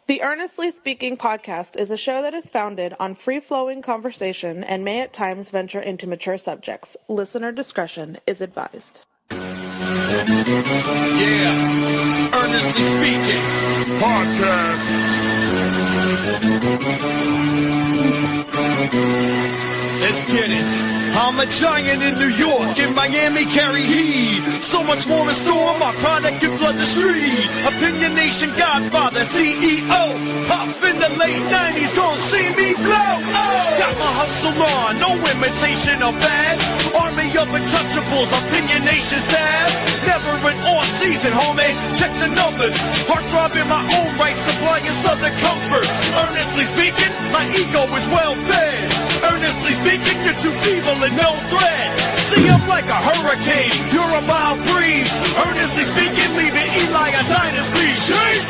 The Earnestly Speaking podcast is a show that is founded on free-flowing conversation and may at times venture into mature subjects. Listener discretion is advised. Yeah, Earnestly Speaking podcast. Let's get it. I'm a giant in New York, in Miami carry heat. So much more in store, my product can flood the street. Opinion Nation Godfather, CEO. Puff in the late 90s, gon' see me blow. Oh. Got my hustle on, no imitation of bad. Army of untouchables, Opinion Nation staff. Never an off season, homie, check the numbers. Heart throb in my own right, supplying southern comfort. Earnestly speaking, my ego is well fed. Earnestly speaking, you're too feeble and no threat. See, I'm like a hurricane, you're a mild breeze. Earnestly speaking, leaving Eli a dynasty. Shake!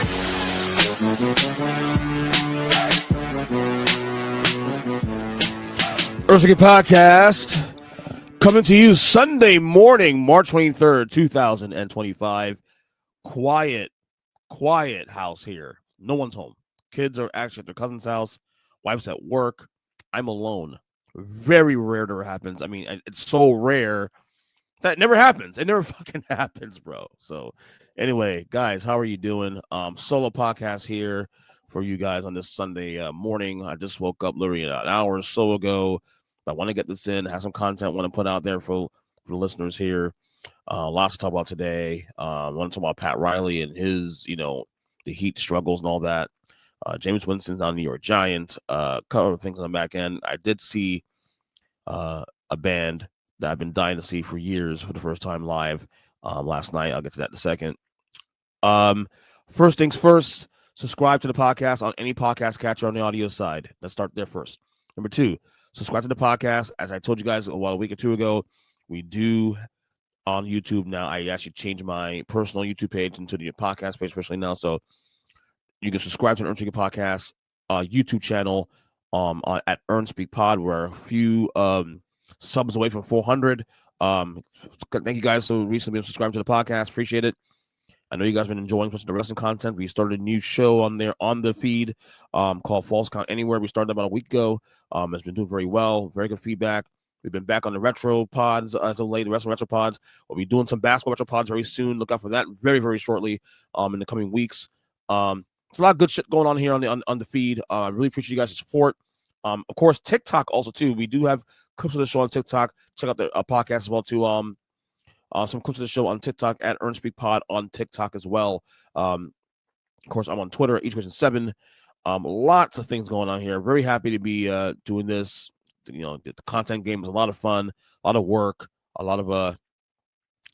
Earnestly Podcast coming to you Sunday morning, March 23rd, 2025. Quiet house here. No one's home. Kids are actually at their cousin's house. Wife's at work. I'm alone. Very rare that happens. I mean, it's so rare that it never happens. It never fucking happens, bro. So anyway, guys, how are you doing? Solo podcast here for you guys on this Sunday morning. I just woke up literally an hour or so ago. I want to get this in, have some content I want to put out there for the listeners here. Lots to talk about today. I want to talk about Pat Riley and his, the Heat struggles and all that. Jameis Winston's now New York Giant. Couple of things on the back end. I did see a band that I've been dying to see for years for the first time live last night. I'll get to that in a second. First things first, subscribe to the podcast on any podcast catcher on the audio side. Let's start there first. Number two, subscribe to the podcast. As I told you guys a week or two ago, we do on YouTube now. I actually changed my personal YouTube page into the podcast page especially now. So you can subscribe to the Earnestly Podcast YouTube channel at Earn Speak Pod. We're a few subs away from 400. Thank you guys for recently been subscribing to the podcast. Appreciate it. I know you guys have been enjoying the wrestling content. We started a new show on there on the feed called Falls Count Anywhere. We started about a week ago. It's been doing very well. Very good feedback. We've been back on the retro pods as of late, the wrestling retro pods. We'll be doing some basketball retro pods very soon. Look out for that very, very shortly in the coming weeks. There's a lot of good shit going on here on the feed. I really appreciate you guys' support. Of course, TikTok also too. We do have clips of the show on TikTok. Check out the podcast as well too. Some clips of the show on TikTok at Earn Speak Pod on TikTok as well. Of course, I'm on Twitter at EJ Christian 7. Lots of things going on here. Very happy to be doing this. The content game is a lot of fun, a lot of work, a lot of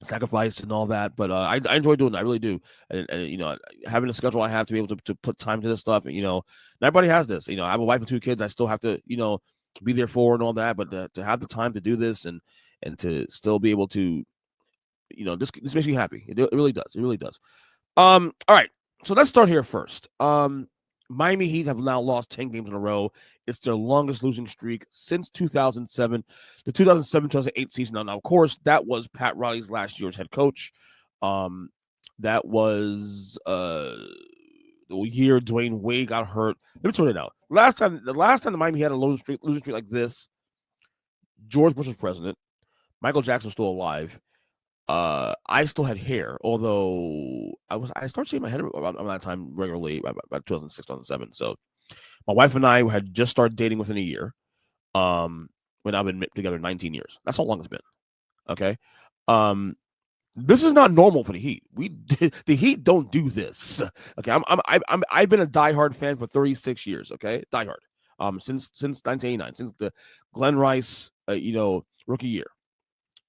sacrifice and all that, but I enjoy doing it. I really do. And having a schedule I have to be able to put time to this stuff, not everybody has this. I have a wife and two kids I still have to be there for and all that, but to have the time to do this and to still be able to this makes me happy. It really does. All right, so let's start here first. Miami Heat have now lost 10 games in a row. It's their longest losing streak since 2007, the 2007-2008 season. Now, of course, that was Pat Riley's last year as head coach. That was the year Dwayne Wade got hurt. Let me tell you now. The last time the Miami had a losing streak like this, George Bush was president. Michael Jackson was still alive. I still had hair, although I started shaving my head around that time regularly, about 2006, 2007. So my wife and I had just started dating within a year. When I've been together 19 years. That's how long it's been. Okay. This is not normal for the Heat. The Heat don't do this. Okay. I've been a diehard fan for 36 years. Okay. Diehard. Since 1989, since the Glenn Rice, rookie year.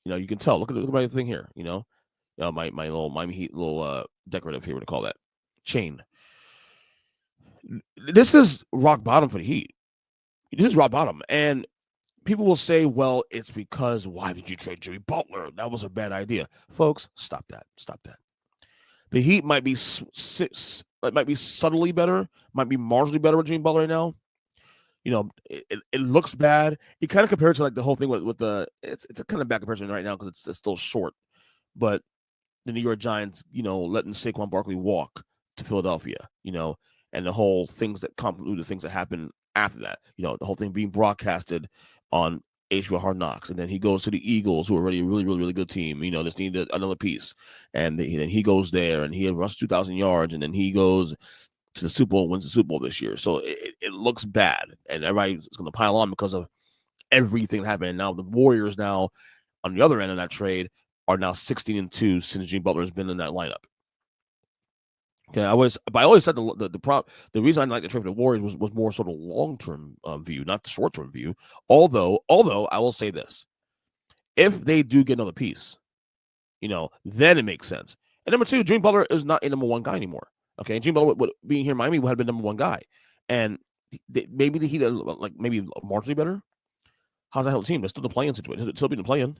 You can tell. Look at my thing here. My little Miami Heat little decorative here. What do you call that? Chain. This is rock bottom for the Heat. This is rock bottom, and people will say, "Well, it's because why did you trade Jimmy Butler? That was a bad idea." Folks, stop that. The Heat might be subtly better, might be marginally better with Jimmy Butler right now. It looks bad. You kind of compare it to like the whole thing with the it's a kind of bad comparison right now because it's still short. But the New York Giants, letting Saquon Barkley walk to Philadelphia, and the whole things that convolute the things that happen after that. You know, the whole thing being broadcasted on HBO Hard Knocks, and then he goes to the Eagles, who are already a really, really, really good team. You know, just needed another piece, and then he goes there, and he rushes 2,000 yards, and then he goes to the Super Bowl, wins the Super Bowl this year. So it looks bad, and everybody's going to pile on because of everything that happened. And now the Warriors now on the other end of that trade are now 16-2 since Jimmy Butler has been in that lineup. Okay, I always said the reason I didn't like the trade for the Warriors was more sort of long-term view, not the short-term view. Although I will say this: if they do get another piece, you know, then it makes sense. And number two, Jimmy Butler is not a number one guy anymore. Okay, Jimmy Butler would being here in Miami would have been number one guy, and maybe the Heat like maybe marginally better. How's that help the team? It's still the play-in situation. It's still being the play-in.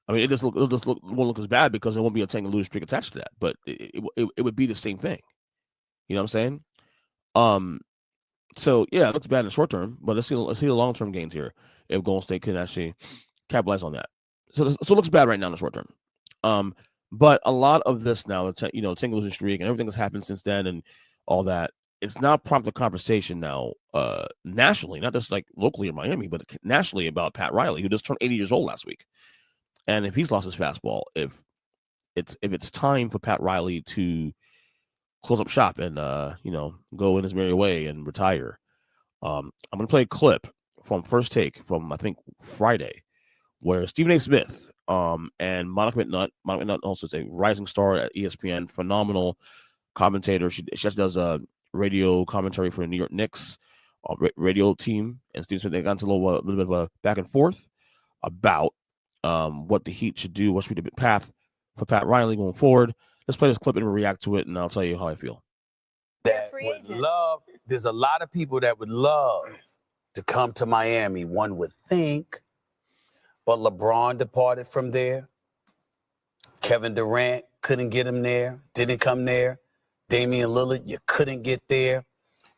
I mean, it'll just won't look as bad because there won't be a tank and lose streak attached to that, but it would be the same thing. You know what I'm saying? So yeah, it looks bad in the short term, but let's see the long term gains here if Golden State can actually capitalize on that. So it looks bad right now in the short term. But a lot of this now, tank and losing streak and everything that's happened since then and all that, it's now prompted conversation now nationally, not just like locally in Miami, but nationally about Pat Riley, who just turned 80 years old last week. And if he's lost his fastball, if it's time for Pat Riley to close up shop and go in his merry way and retire, I'm going to play a clip from First Take from I think Friday, where Stephen A. Smith and Monica McNutt also is a rising star at ESPN, phenomenal commentator. She just does a radio commentary for the New York Knicks radio team, and Stephen Smith, they got into a little bit of a back and forth about what the Heat should do, what should be the path for Pat Riley going forward. Let's play this clip and react to it, and I'll tell you how I feel. That would love, there's a lot of people that would love to come to Miami, one would think, but LeBron departed from there. Kevin Durant couldn't get him there, didn't come there. Damian Lillard, you couldn't get there.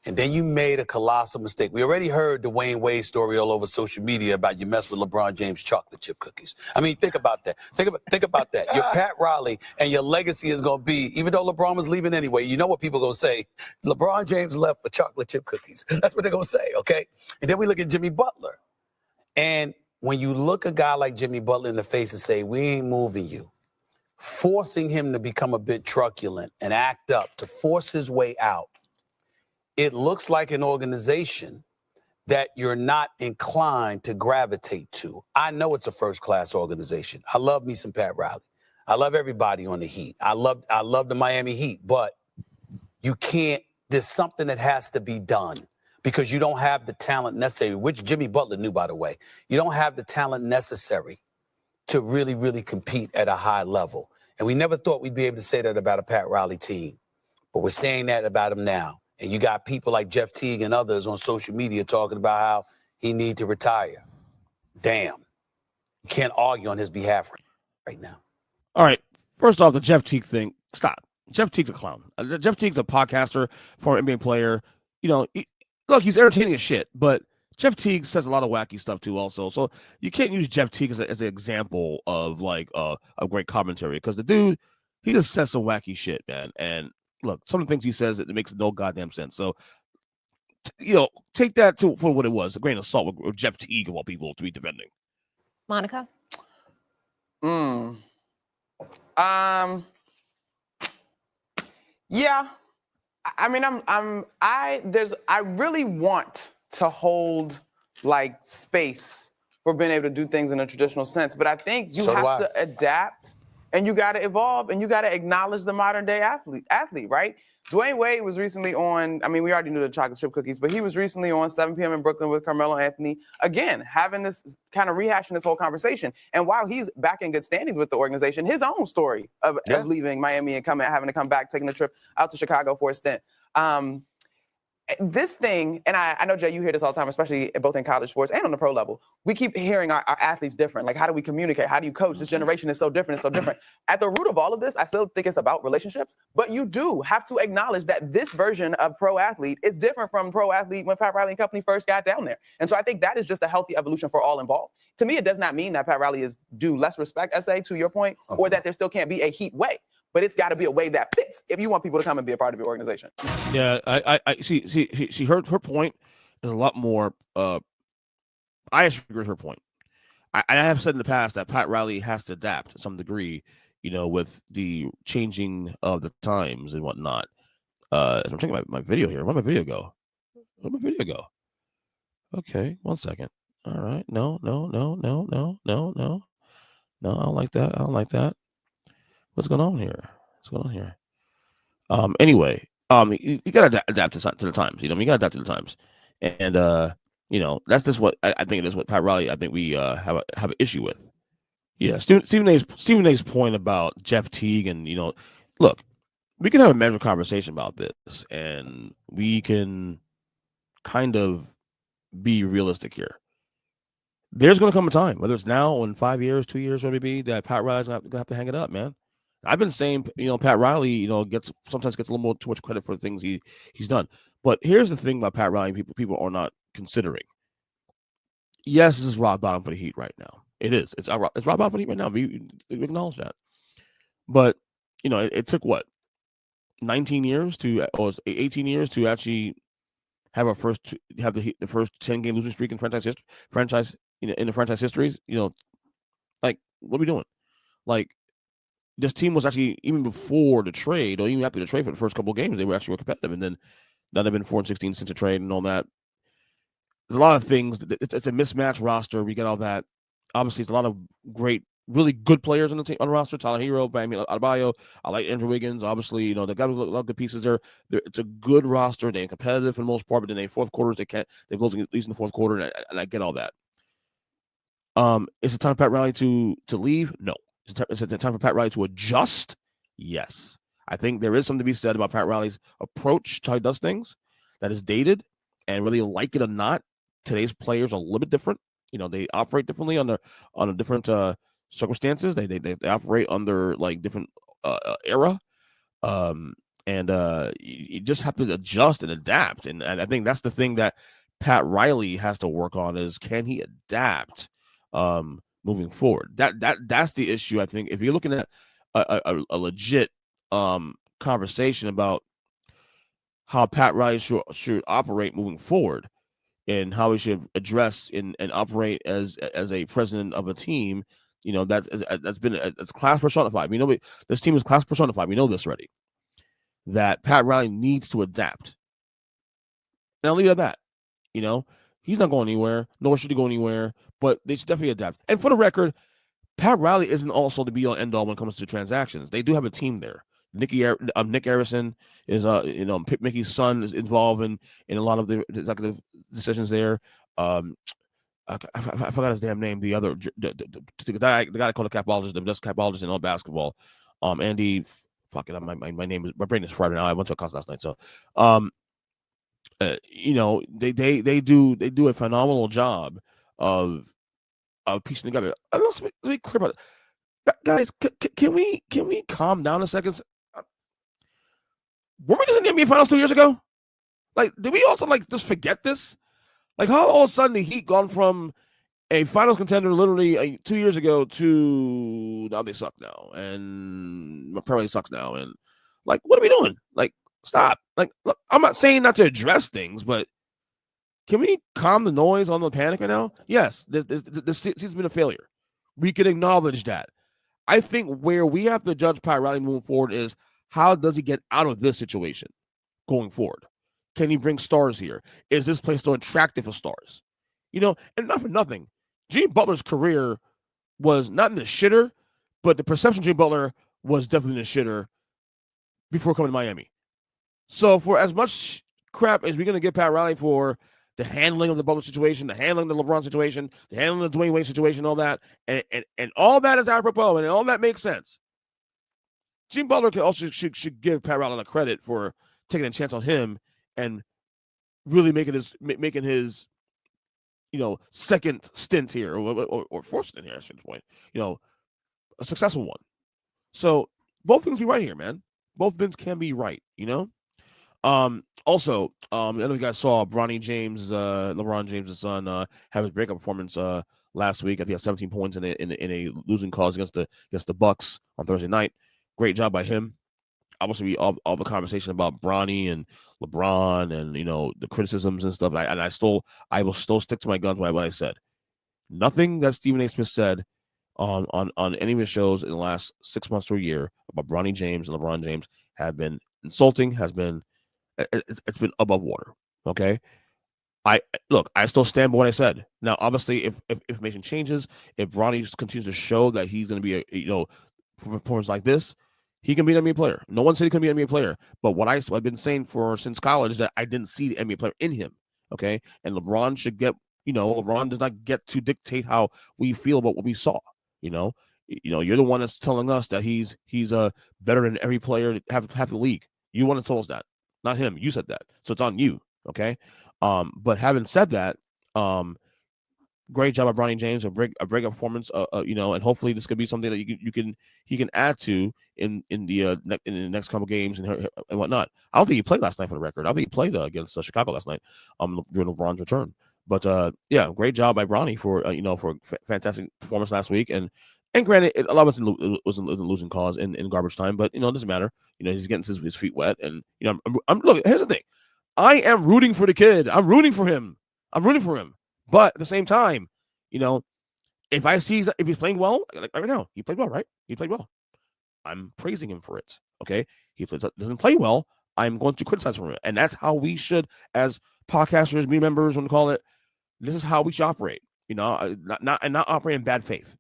And then you made a colossal mistake. We already heard the Wayne Wade story all over social media about you mess with LeBron James chocolate chip cookies. I mean, think about that. Think about that. Your Pat Riley and your legacy is going to be, even though LeBron was leaving anyway, you know what people are going to say? LeBron James left for chocolate chip cookies. That's what they're going to say, okay? And then we look at Jimmy Butler. And when you look a guy like Jimmy Butler in the face and say, we ain't moving you, forcing him to become a bit truculent and act up to force his way out, it looks like an organization that you're not inclined to gravitate to. I know it's a first-class organization. I love me some Pat Riley. I love everybody on the Heat. I love the Miami Heat, but you can't, there's something that has to be done because you don't have the talent necessary, which Jimmy Butler knew, by the way. You don't have the talent necessary to really, really compete at a high level. And we never thought we'd be able to say that about a Pat Riley team, but we're saying that about him now. And you got people like Jeff Teague and others on social media talking about how he needs to retire. Damn. You can't argue on his behalf right now. All right. First off, the Jeff Teague thing, stop. Jeff Teague's a clown. Jeff Teague's a podcaster, former NBA player. You know, look, he's entertaining as shit, but Jeff Teague says a lot of wacky stuff too also. So you can't use Jeff Teague as an example of like a great commentary because the dude, he just says some wacky shit, man. And look, some of the things he says, it makes no goddamn sense. So, take that for what it was, a grain of salt with Jeff Teague of all people to be defending. Monica? Yeah. I mean, I really want to hold like space for being able to do things in a traditional sense, but I think you have to adapt. And you got to evolve, and you got to acknowledge the modern day athlete, right? Dwayne Wade was recently on, I mean, we already knew the chocolate chip cookies, but he was recently on 7 p.m. in Brooklyn with Carmelo Anthony, again, having this kind of rehashing this whole conversation. And while he's back in good standings with the organization, his own story of leaving Miami and having to come back, taking the trip out to Chicago for a stint. This thing, and I know, Jay, you hear this all the time, especially both in college sports and on the pro level. We keep hearing our athletes different. Like, how do we communicate? How do you coach? This generation is so different. It's so different. At the root of all of this, I still think it's about relationships. But you do have to acknowledge that this version of pro athlete is different from pro athlete when Pat Riley and company first got down there. And so I think that is just a healthy evolution for all involved. To me, it does not mean that Pat Riley is due less respect, SA, to your point, or that there still can't be a Heat way. but it's got to be a way that fits if you want people to come and be a part of your organization. Yeah, I see her point is a lot more. I actually agree with her point. I have said in the past that Pat Riley has to adapt to some degree, with the changing of the times and whatnot. I'm checking my video here. Where'd my video go? Okay, 1 second. All right. No. I don't like that. What's going on here? Anyway, you gotta adapt to the times. You gotta adapt to the times, and that's just what I think it is. What Pat Riley, I think we have an issue with. Yeah, Stephen A's point about Jeff Teague, and look, we can have a measured conversation about this, and we can kind of be realistic here. There's going to come a time, whether it's now or in 5 years, 2 years, or maybe, that Pat Riley's going to have to hang it up, man. I've been saying, Pat Riley, sometimes gets a little more too much credit for the things he's done. But here's the thing about Pat Riley, people are not considering. Yes, this is rock bottom for the Heat right now. It is. It's rock bottom for the Heat right now. We acknowledge that. But it took what, 18 years to actually have the first 10-game losing streak in franchise in the franchise histories. Like, what are we doing? Like, this team was actually, even before the trade, or even after the trade, for the first couple of games, they were actually competitive, and then now they've been 4-16 since the trade and all that. There's a lot of things. It's a mismatched roster. We get all that. Obviously, it's a lot of great, really good players on the team, on the roster. Tyler Hero, Adebayo. I like Andrew Wiggins. Obviously, they got a lot of good pieces there. It's a good roster. They're competitive for the most part, but then in fourth quarters, they're losing at least in the fourth quarter, and I get all that. Is it time for Pat Riley to leave? No. Is it time for Pat Riley to adjust? Yes. I think there is something to be said about Pat Riley's approach to how he does things that is dated, and whether you like it or not, today's players are a little bit different. They operate differently under different circumstances. They operate under like different era, and you just have to adjust and adapt. And I think that's the thing that Pat Riley has to work on, is can he adapt moving forward? That's the issue. I think if you're looking at a legit conversation about how Pat Riley should operate moving forward, and how he should address and operate as a president of a team, that's been class personified. We know this team is class personified. We know this already. That Pat Riley needs to adapt. And I'll leave it at that. He's not going anywhere, nor should he go anywhere, but they should definitely adapt. And for the record, Pat Riley isn't also the be-all end-all when it comes to transactions. They do have a team there. Nick Harrison is, Mickey's son is involved in a lot of the executive decisions there. I forgot his damn name. The other the guy that called a capologist, the best capologist in all basketball. Andy, fuck it, my brain is fried right now. I went to a class last night, so they do a phenomenal job of piecing together. Let's be clear about it. Guys, can we calm down a second? Were we just in the NBA Finals 2 years ago? Like, did we also just forget this? Like, how all of a sudden the Heat gone from a Finals contender literally 2 years ago to now they suck now, and apparently sucks now, and what are we doing? Like, stop. Like, look, I'm not saying not to address things, but can we calm the noise on the panic right now? Yes, this season's been a failure. We can acknowledge that. I think where we have to judge Pat Riley moving forward is, how does he get out of this situation going forward? Can he bring stars here? Is this place still attractive for stars? And not for nothing, Jimmy Butler's career was not in the shitter, but the perception of Jimmy Butler was definitely in the shitter before coming to Miami. So for as much crap as we're going to give Pat Riley for the handling of the Butler situation, the handling of the LeBron situation, the handling of the Dwayne Wade situation, all that, and all that is apropos, and all that makes sense. Jimmy Butler also should give Pat Riley credit for taking a chance on him and really making his second stint here, or fourth stint here, at this point, a successful one. So both things be right here, man. Both things can be right, Also, I know you guys saw Bronny James, LeBron James' son, have his breakup performance last week. I think he had 17 points in a losing cause against the Bucks on Thursday night. Great job by him. Obviously, all the conversation about Bronny and LeBron and the criticisms and stuff. I will still stick to my guns by what I said. Nothing that Stephen A. Smith said on any of his shows in the last 6 months to a year about Bronny James and LeBron James have been insulting. It's been above water. Okay. I still stand by what I said. Now, obviously, if information changes, if Bronny just continues to show that he's going to be a performance like this, he can be an NBA player. No one said he can be an NBA player, but what I've been saying since college is that I didn't see the NBA player in him. Okay, and LeBron should get. LeBron does not get to dictate how we feel about what we saw. You're the one that's telling us that he's better than every player half the league. You want to tell us that, not him. You said that, so it's on you. Okay. But having said that, great job by Bronny James, a breakout performance. And hopefully this could be something that he can add to in the next couple games and whatnot. I don't think he played last night for the record. I don't think he played against Chicago last night during LeBron's return. But great job by Bronny for a fantastic performance last week. And granted, a lot of it wasn't losing cause in garbage time, but it doesn't matter. He's getting his feet wet, and look. Here's the thing. I am rooting for the kid. I'm rooting for him. But at the same time, if I see if he's playing well, like right now, he played well, right? He played well. I'm praising him for it. Okay, he doesn't play well. I'm going to criticize him, and that's how we should, as podcasters, media members, want to call it. This is how we should operate. Not operate in bad faith.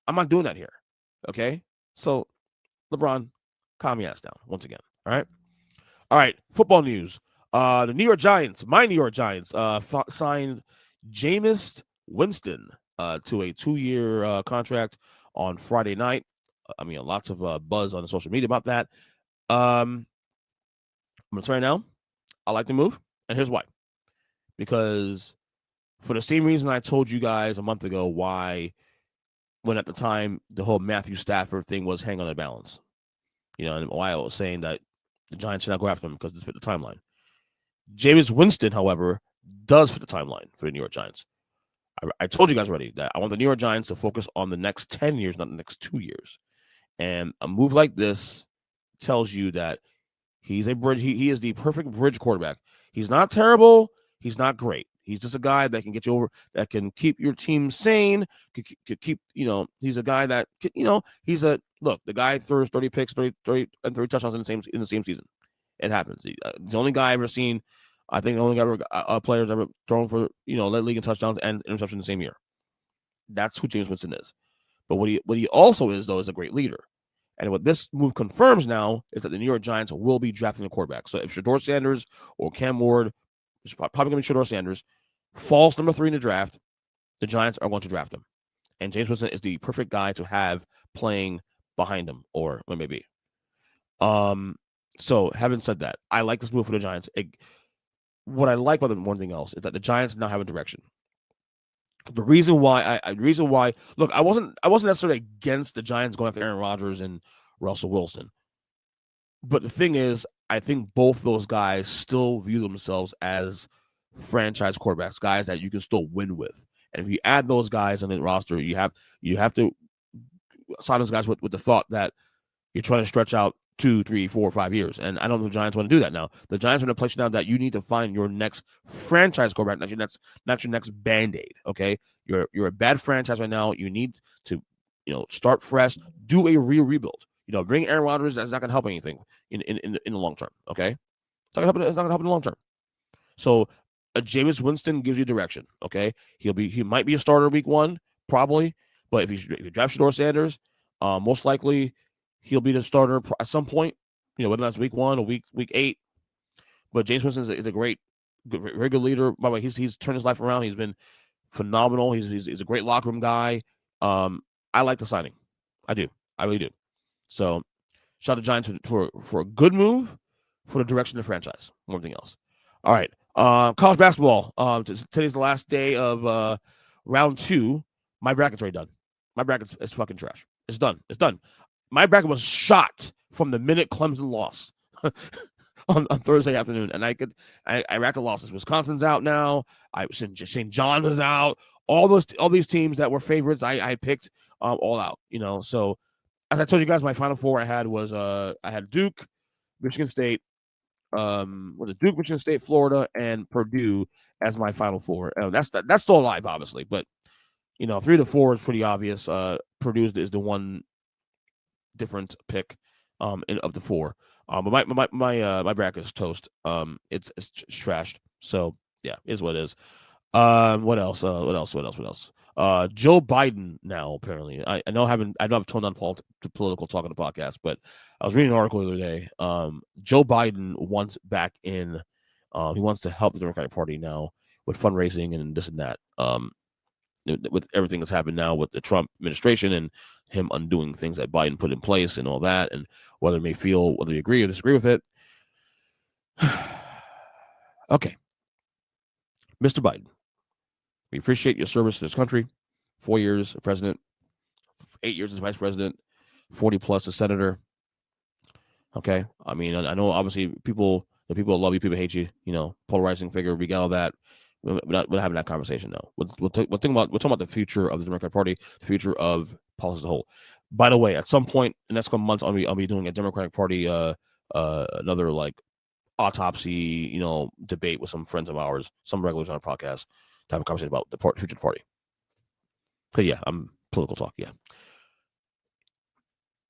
I'm not doing that here. Okay, so LeBron, calm your ass down once again. All right. Football news. The New York Giants, my New York Giants, signed Jameis Winston to a 2-year contract on Friday night. Lots of buzz on social media about that. I'm going to tell you now, I like the move, and here's why. Because for the same reason I told you guys a month ago why, when at the time the whole Matthew Stafford thing was hang on the balance. And why I was saying that the Giants should not go after him because this fit the timeline. Jameis Winston, however, does fit the timeline for the New York Giants. I told you guys already that I want the New York Giants to focus on the next 10 years, not the next 2 years. And a move like this tells you that he's a bridge. He is the perfect bridge quarterback. He's not terrible. He's not great. He's just a guy that can get you over, that can keep your team sane, could keep, he's a guy that, the guy throws 30 picks, 30 touchdowns in the same season. It happens. The only guy I've ever seen, I think the only guy players ever thrown for, led league in touchdowns and interception in the same year. That's who Jameis Winston is. But what he also is, though, is a great leader. And what this move confirms now is that the New York Giants will be drafting a quarterback. So if Shedeur Sanders or Cam Ward, it's probably going to be Shedeur Sanders, falls number 3 in the draft, the Giants are going to draft him. And Jameis Winston is the perfect guy to have playing behind him, or maybe. So having said that, I like this move for the Giants. What I like about them more than anything else is that the Giants now have a direction. The reason why look, I wasn't necessarily against the Giants going after Aaron Rodgers and Russell Wilson. But the thing is, I think both those guys still view themselves as franchise quarterbacks, guys that you can still win with. And if you add those guys on the roster, you have to sign those guys with the thought that you're trying to stretch out 2, 3, 4, 5 years. And I don't think the Giants want to do that now. The Giants are in a place now that you need to find your next franchise quarterback, not your next Band-Aid. Okay. You're a bad franchise right now. You need to, start fresh, do a real rebuild. Bring Aaron Rodgers. That's not going to help anything in the long term. Okay. It's not going to help in the long term. So a Jameis Winston gives you direction. Okay. He might be a starter week 1, probably. But if you draft Shedeur Sanders, most likely he'll be the starter at some point, whether that's week 1 or week 8. But Jameis Winston is a very good leader. By the way, he's turned his life around. He's been phenomenal. He's a great locker room guy. I like the signing. I do. I really do. So shout out to Giants for a good move for the direction of the franchise, more than anything else. All right. College basketball. Today's the last day of round 2. My bracket's already done. My bracket is fucking trash. It's done. My bracket was shot from the minute Clemson lost on Thursday afternoon, and I racked the losses. Wisconsin's out now. St. John's is out. All these teams that were favorites, I picked all out. So as I told you guys, my Final Four I had was I had Duke, Michigan State, was it Duke, Michigan State, Florida, and Purdue as my Final Four. That's still alive, obviously, but 3 to 4 is pretty obvious. Purdue is the one different pick of the 4. But my bracket is toast. It's trashed. So yeah, is what it is. What else? Joe Biden now apparently. I know I've toned down political talk on the podcast, but I was reading an article the other day. Joe Biden wants back in. He wants to help the Democratic Party now with fundraising and this and that. With everything that's happened now with the Trump administration and him undoing things that Biden put in place and all that, and whether you agree or disagree with it. Okay. Mr. Biden, we appreciate your service to this country. 4 years as president, 8 years as vice president, 40 plus as senator. Okay. I mean, I know obviously the people love you, people hate you, polarizing figure. We got all that. We're not having that conversation now. We're talking about the future of the Democratic Party, the future of politics as a whole. By the way, at some point in the next couple months, I'll be doing a Democratic Party another like autopsy, debate with some friends of ours, some regulars on our podcast, to have a conversation about the future of the party. But yeah, I'm political talk. Yeah.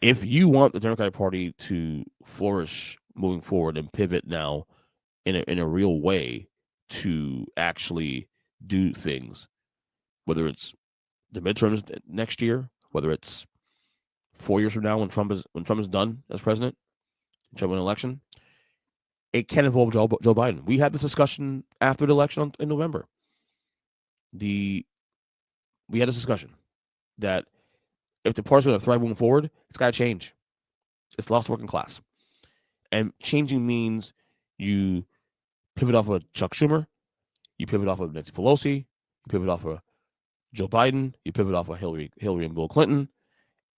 If you want the Democratic Party to flourish moving forward and pivot now in a real way to actually do things, whether it's the midterms next year, whether it's 4 years from now when Trump is done as president, Trump win an election, it can involve Joe Biden. We had this discussion after the election in November. We had this discussion that if the party's going to thrive moving forward, it's got to change. It's lost working class. And changing means you pivot off of Chuck Schumer, you pivot off of Nancy Pelosi, you pivot off of Joe Biden, you pivot off of Hillary and Bill Clinton,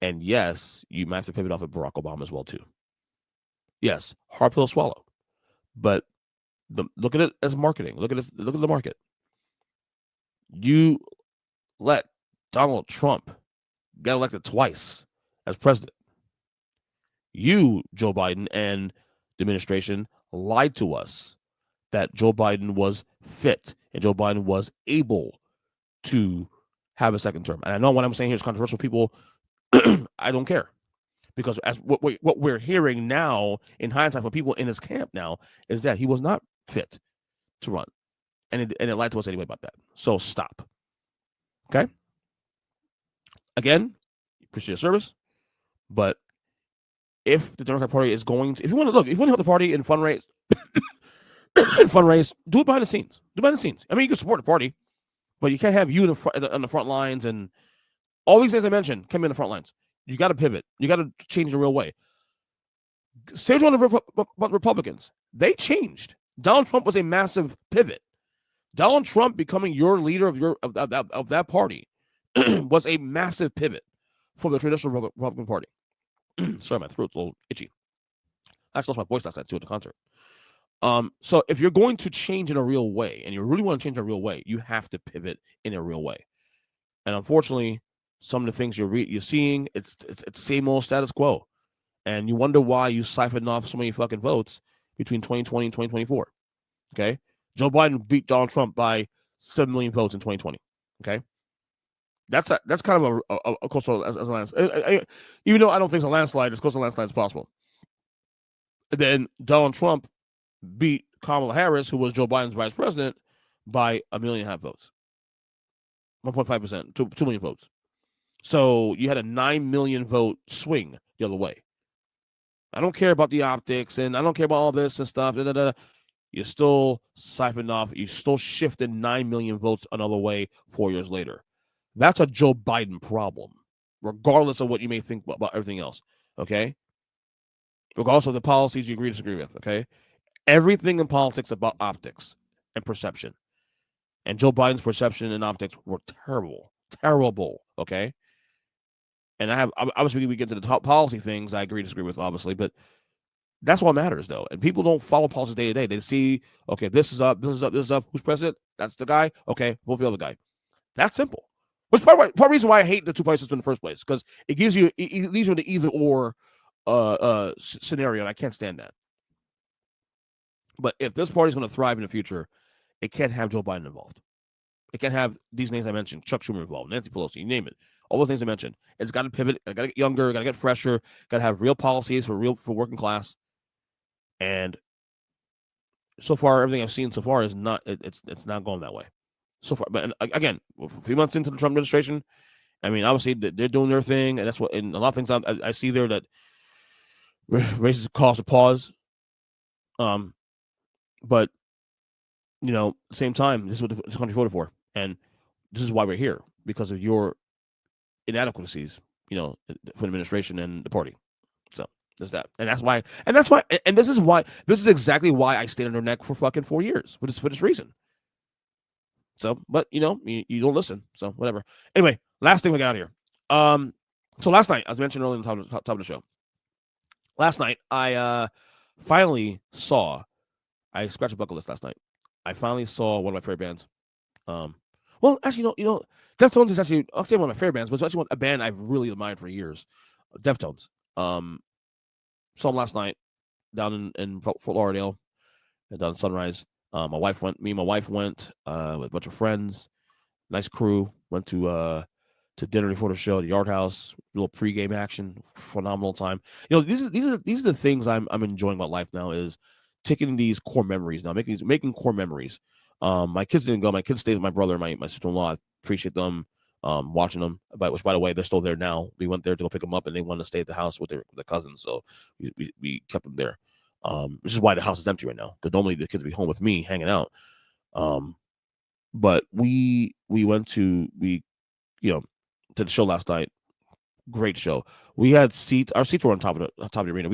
and yes, you might have to pivot off of Barack Obama as well too. Yes, hard pill to swallow, but look at it as marketing. Look at the market. You let Donald Trump get elected twice as president. You, Joe Biden, and the administration lied to us that Joe Biden was fit and Joe Biden was able to have a second term. And I know what I'm saying here is controversial. People, I don't care. Because as what we're hearing now in hindsight from people in his camp now is that he was not fit to run. And it lied to us anyway about that. So stop. Okay? Again, appreciate your service. But if the Democratic Party is going to, if you want to help the party and fundraise, do it behind the scenes. Do it behind the scenes. I mean, you can support the party, but you can't have you on the front lines and all these things I mentioned can be in the front lines. You got to pivot. You got to change the real way. Same on the Republicans. They changed. Donald Trump was a massive pivot. Donald Trump becoming your leader of that party was a massive pivot for the traditional Republican Party. Sorry, my throat's a little itchy. I actually lost my voice last night too at the concert. So if you're going to change in a real way, and you really want to change in a real way, you have to pivot in a real way. And unfortunately, some of the things you're seeing, it's same old status quo. And you wonder why you siphoned off so many fucking votes between 2020 and 2024. Okay? Joe Biden beat Donald Trump by 7 million votes in 2020. Okay? That's kind of a close as a landslide. Even though I don't think it's a landslide, as close to a landslide as possible. And then Donald Trump beat Kamala Harris, who was Joe Biden's vice president, by 1.5 million votes. 1.5%, 2 million votes. So you had a 9 million vote swing the other way. I don't care about the optics and I don't care about all this and stuff. You still siphoned off. You still shifted 9 million votes another way 4 years later. That's a Joe Biden problem, regardless of what you may think about everything else. Okay? Regardless of the policies you agree or disagree with. Okay? Everything in politics is about optics and perception. And Joe Biden's perception and optics were terrible. Terrible. Okay? And obviously we get to the top policy things I agree, disagree with, obviously, but that's what matters, though. And people don't follow policies day to day. They see, okay, this is up. Who's president? That's the guy. Okay, vote for the other guy. That's simple. Which part of the reason why I hate the two-party system in the first place, because it gives you it leaves you in the either-or scenario, and I can't stand that. But if this party is going to thrive in the future, it can't have Joe Biden involved. It can't have these names I mentioned, Chuck Schumer involved, Nancy Pelosi, you name it. All the things I mentioned. It's got to pivot. It's got to get younger. Got to get fresher. Got to have real policies for working class. And so far, everything I've seen so far is not. It's not going that way. So far, but again, a few months into the Trump administration, I mean, obviously they're doing their thing, and that's what. And a lot of things I see there that raises cause a pause. But you know, at the same time, this is what the country voted for, and this is why we're here, because of your inadequacies, you know, for the administration and the party. So there's that, and that's why, and this is exactly why I stayed on their neck for fucking 4 years for this reason. So, but you know, you don't listen, so whatever. Anyway, last thing we got out here. So last night, as mentioned earlier on the top of the show, last night I finally saw. I scratched a bucket list last night. I finally saw one of my favorite bands. Well, actually, you know, Deftones is actually, I'll say one of my favorite bands, but it's actually a band I've really admired for years. Deftones. Saw them last night down in Fort Lauderdale, down in Sunrise. Me and my wife went with a bunch of friends, nice crew. Went to dinner before the show, the Yard House, little pregame action, phenomenal time. You know, these are the things I'm enjoying about life now, is taking these core memories now, making core memories. My kids didn't go. My kids stayed with my brother and my sister-in-law. I appreciate them watching them. Which, by the way, they're still there now. We went there to go pick them up, and they wanted to stay at the house with their cousins, so we kept them there. Which is why the house is empty right now, because normally the kids would be home with me hanging out. But we went to to the show last night. Great show. We had seats. Our seats were on top of the arena.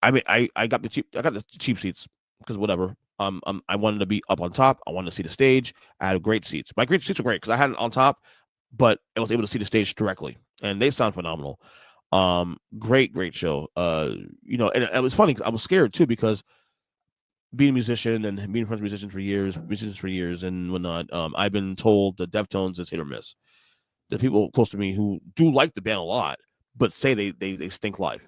I got the cheap seats because whatever. I wanted to be up on top. I wanted to see the stage. I had great seats. My great seats were great because I had it on top, but I was able to see the stage directly, and they sound phenomenal. Great show. You know, and it was funny because I was scared too, because being a musician and being friends with musicians for years and whatnot, I've been told the Deftones is hit or miss. The people close to me who do like the band a lot, but say they stink live.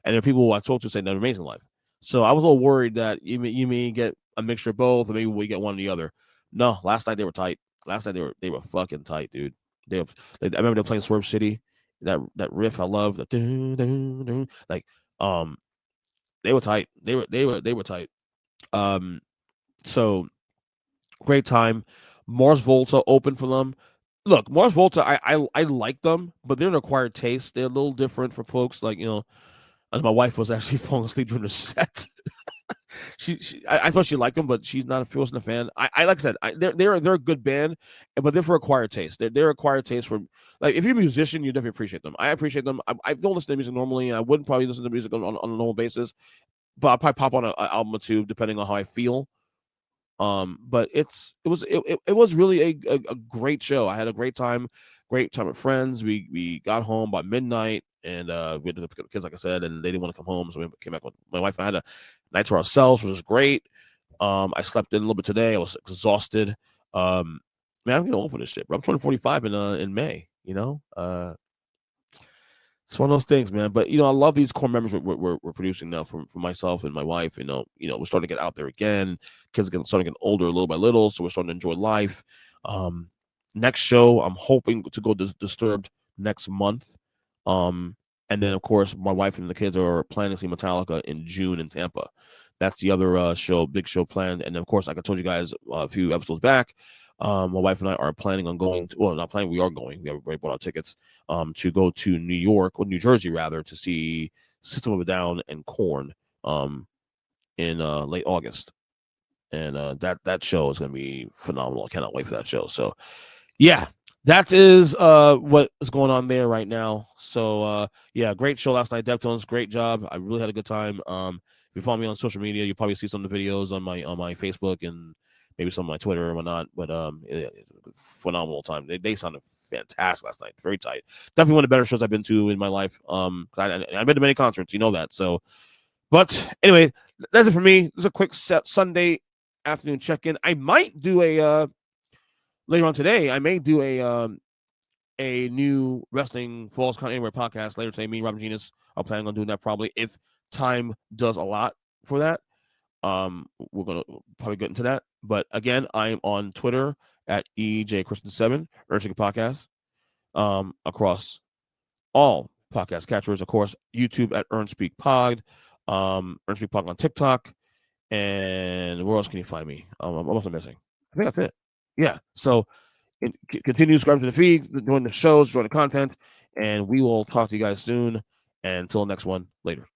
And there are people who I talked to say they're amazing live. So I was a little worried that you may get a mixture of both, or maybe we get one or the other. No, last night they were tight. Last night they were fucking tight, dude. I remember they were playing Swerve City. That riff I love. Like they were tight. They were tight. So great time. Mars Volta opened for them. Look, Mars Volta, I like them, but they're an acquired taste. They're a little different for folks like, you know. And my wife was actually falling asleep during the set. I thought she liked them, but she wasn't a fan. I like I said, they're a good band, but they're for acquired taste. They're acquired taste for, like, if you're a musician, you definitely appreciate them. I appreciate them. I don't listen to music normally. I wouldn't probably listen to music on a normal basis, but I'll probably pop on an album or two depending on how I feel. But it was really a great show. I had a great time with friends. We got home by midnight, and we had to pick up the kids, like I said, and they didn't want to come home, so we came back with my wife. I had a night to ourselves, which was great. I slept in a little bit today. I was exhausted. Man, I'm getting old for this shit, bro. I'm turning 45 in May. You know, it's one of those things, man. But you know, I love these core memories we're producing now for myself and my wife. You know, we're starting to get out there again. Kids are starting to get older little by little, so we're starting to enjoy life. Next show, I'm hoping to go Disturbed next month. And then of course my wife and the kids are planning to see Metallica in June in Tampa. That's the other big show planned. And then, of course, like I told you guys a few episodes back, my wife and I are planning on going to, well, not planning, we are going. We have already bought our tickets to go to New York, or New Jersey rather, to see System of a Down and Korn in late August. And that show is going to be phenomenal. I cannot wait for that show. So, yeah, that is what is going on there right now. So, yeah, great show last night. Deftones, great job. I really had a good time. If you follow me on social media, you'll probably see some of the videos on my Facebook and maybe some of my Twitter or whatnot. But phenomenal time. They sounded fantastic last night. Very tight. Definitely one of the better shows I've been to in my life. I've been to many concerts, you know that. So, but anyway, that's it for me. This is a quick Sunday afternoon check-in. I might do a later on today, I may do a new Wrestling Falls Count Anywhere podcast later today. Me and Robin Genius are planning on doing that probably if time does a lot for that. We're gonna probably get into that. But again, I'm on Twitter at EJ Christian 7, Urging Podcast, across all podcast catchers, of course, YouTube at Earn Speak Pod, Earn Speak Pod on TikTok, and where else can you find me? I'm also missing. I think that's it. Yeah. So continue subscribing to the feed, doing the shows, join the content, and we will talk to you guys soon. And until next one, later.